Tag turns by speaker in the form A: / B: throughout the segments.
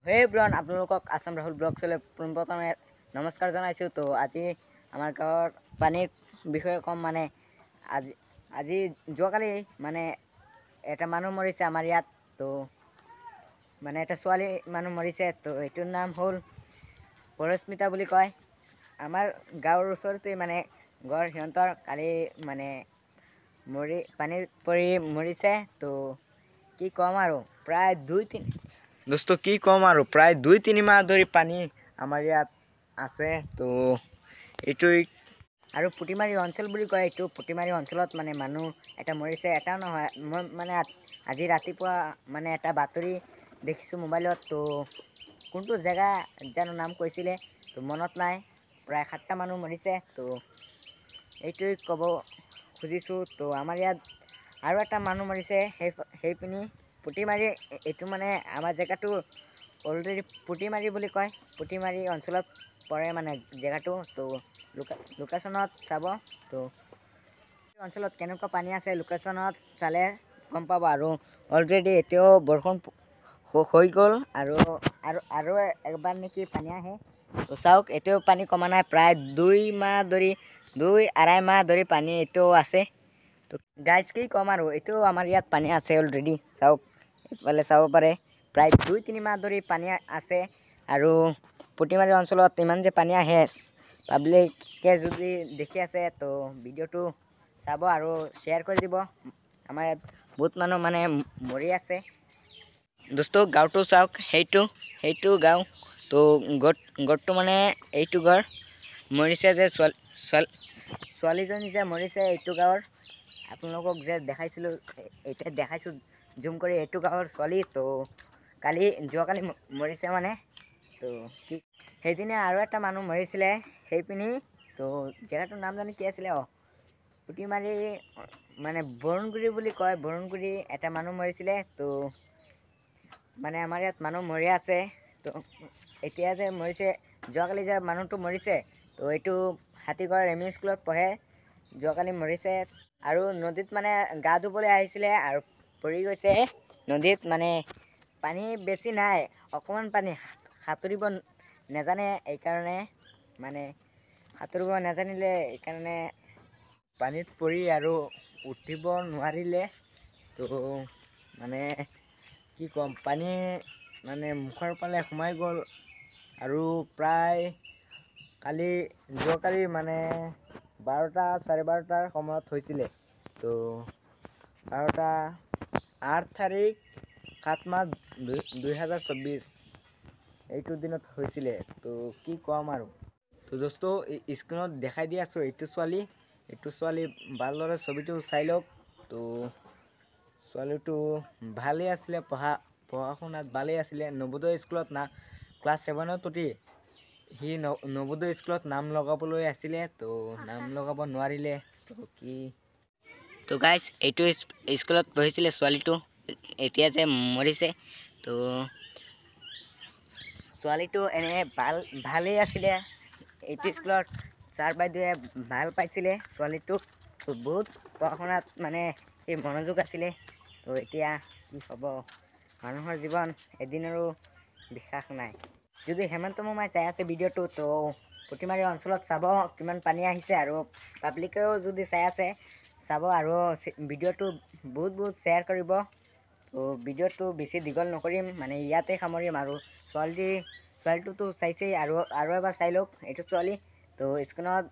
A: হে ব্ৰন আপোনালোকক আসাম ৰাহুল ব্লগছলৈ পোনপ্ৰথমে নমস্কাৰ জনাইছোঁ। তো আজি আমাৰ গাঁৱৰ পানীৰ বিষয়ে ক'ম। মানে আজি যোৱাকালি মানে এটা মানুহ মৰিছে আমাৰ ইয়াত। তো মানে এটা ছোৱালী মানুহ মৰিছে। তো এইটোৰ নাম হ'ল পৰস্মিতা বুলি কয়। আমাৰ গাঁৱৰ ওচৰতে মানে ঘৰ সিহঁতৰ কালি মানে পানীত পৰি মৰিছে। তো কি ক'ম আৰু প্ৰায় প্ৰায় 2-3 মাহ ধৰি পানী আমাৰ ইয়াত আছে। তো এইটো আৰু পুটিমাৰী অঞ্চল বুলি কয়। এইটো পুটিমাৰী অঞ্চলত মানে মানুহ এটা মৰিছে। এটাও নহয়, মই মানে আজি ৰাতিপুৱা মানে এটা বাতৰি দেখিছোঁ মোবাইলত। তো কোনটো জেগা জানো নাম কৈছিলে, তো মনত নাই। প্ৰায় 7টা মানুহ মৰিছে। তো এইটোৱে ক'ব খুজিছোঁ। তো আমাৰ ইয়াত আৰু এটা মানুহ মৰিছে সেইপিনি পুটিমাৰি। এইটো মানে আমাৰ জেগাটো অলৰেডি পুটিমাৰি বুলি কয়। পুটিমাৰি অঞ্চলত পৰে মানে জেগাটো। তো লোকেশ্যনত চাব। তো অঞ্চলত কেনেকুৱা পানী আছে লোকেশ্যনত চালে গম পাব। আৰু অলৰেডি এতিয়াও বৰষুণ হৈ গ'ল আৰু একবাৰ নেকি পানী আহে। তো চাওক, এতিয়াও পানী কমা নাই। প্ৰায় 2-2.5 মাহ ধৰি পানী এতিয়াও আছে। তো গাইজ কি ক'ম আৰু, এইটো আমাৰ ইয়াত পানী আছে অলৰেডি। চাওক, এইফালে চাব পাৰে প্ৰায় 2-3 মাহ ধৰি পানী আছে। আৰু পুটিমাৰী অঞ্চলত ইমান যে পানী আহে, পাব্লিকে যদি দেখি আছে তো ভিডিঅ'টো চাব আৰু শ্বেয়াৰ কৰি দিব। আমাৰ ইয়াত বহুত মানুহ মানে মৰি আছে। দোস্ত গাঁৱটো চাওক, সেইটো গাঁও। তো গড়টো মানে এইটো ঘৰ মৰিছে যে ছোৱালীজনী যে মৰিছে এইটো গাঁৱৰ, আপোনালোকক যে দেখাইছিলোঁ, এতিয়া দেখাইছোঁ জুম কৰি, এইটো গাঁৱৰ ছোৱালী। তো যোৱাকালি মৰিছে মানে। তো সেইদিনা আৰু এটা মানুহ মৰিছিলে সেইপিনি। তো জেগাটোৰ নাম জানো কি আছিলে, পুটিমাৰি মানে বৰুণগুৰি বুলি কয়। বৰুণগুৰি এটা মানুহ মৰিছিলে। তো মানে আমাৰ ইয়াত মানুহ মৰি আছে। তো এতিয়া যে মৰিছে, যোৱাকালি যে মানুহটো মৰিছে, তো এইটো হাতীগড় এম ই স্কুলত পঢ়ে। যোৱাকালি মৰিছে। আৰু নদীত মানে গা ধুবলৈ আহিছিলে আৰু পৰি গৈছে নদীত। মানে পানী বেছি নাই, অকণমান পানী। সাঁতুৰিব নাজানে, এইকাৰণে মানে সাঁতুৰিব নাজানিলে এইকাৰণে পানীত পৰি আৰু উঠিব নোৱাৰিলে। তো মানে কি ক'ম, পানী মানে মুখৰ ফালে সোমাই গ'ল। আৰু প্ৰায় যোৱাকালি মানে 12-12:30 সময়ত হৈছিলে। তো 8 তাৰিখ 7 মাহ 2024 এইটো দিনত হৈছিলে। তো কি ক'ম আৰু। তো দোস্ত স্ক্ৰীণত দেখাই দি আছোঁ, এইটো ছোৱালী ভালদৰে ছবিটো চাই লওক। তো ছোৱালীটো ভালেই আছিলে, পঢ়া শুনাত ভালেই আছিলে। নৱোদয় স্কুলত ক্লাছ 7ত পঢ়ি সি নৱোদয় স্কুলত নাম লগাবলৈ আছিলে। তো নাম লগাব নোৱাৰিলে। তো গাইজ, এইটো স্কুলত পঢ়িছিলে ছোৱালীটো, এতিয়া যে মৰিছে। তো ছোৱালীটো এনে ভালেই আছিলে। এইটো স্কুলত ছাৰ বাইদেৱে ভাল পাইছিলে ছোৱালীটোক। তো বহুত পঢ়া শুনাত মানে এই মনোযোগ আছিলে। তো এতিয়া কি হ'ব, মানুহৰ জীৱন এদিনৰো বিশ্বাস নাই। যদি হেমন্ত মামাই চাই আছে ভিডিঅ'টো, তো পুটিমাৰী অঞ্চলত চাব কিমান পানী আহিছে। আৰু পাব্লিকেও যদি চাই আছে চাব, আৰু ভিডিঅ'টো বহুত শ্বেয়াৰ কৰিব। তো ভিডিঅ'টো বেছি দীঘল নকৰিম, মানে ইয়াতে সামৰিম। আৰু ছোৱালীটোতো চাইছেই, আৰু এবাৰ চাই লওক। এইটো ছোৱালী, তো স্ক্ৰীণত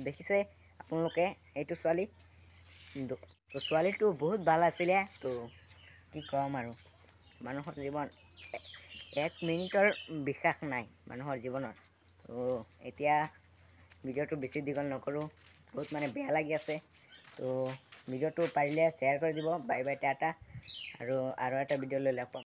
A: দেখিছে আপোনালোকে, এইটো ছোৱালী। তো ছোৱালীটো বহুত ভাল আছিলে। তো কি ক'ম আৰু, মানুহৰ জীৱন 1 মিনিটৰ বিশ্বাস নাই মানুহৰ জীৱনত। তো এতিয়া ভিডিঅ'টো বেছি দীঘল নকৰোঁ, বহুত মানে বেয়া লাগি আছে। তো ভিডিঅ'টো পাৰিলে শ্বেয়াৰ কৰি দিব। Bye bye, Tata. আৰু এটা ভিডিঅ' লৈ লগ পাম।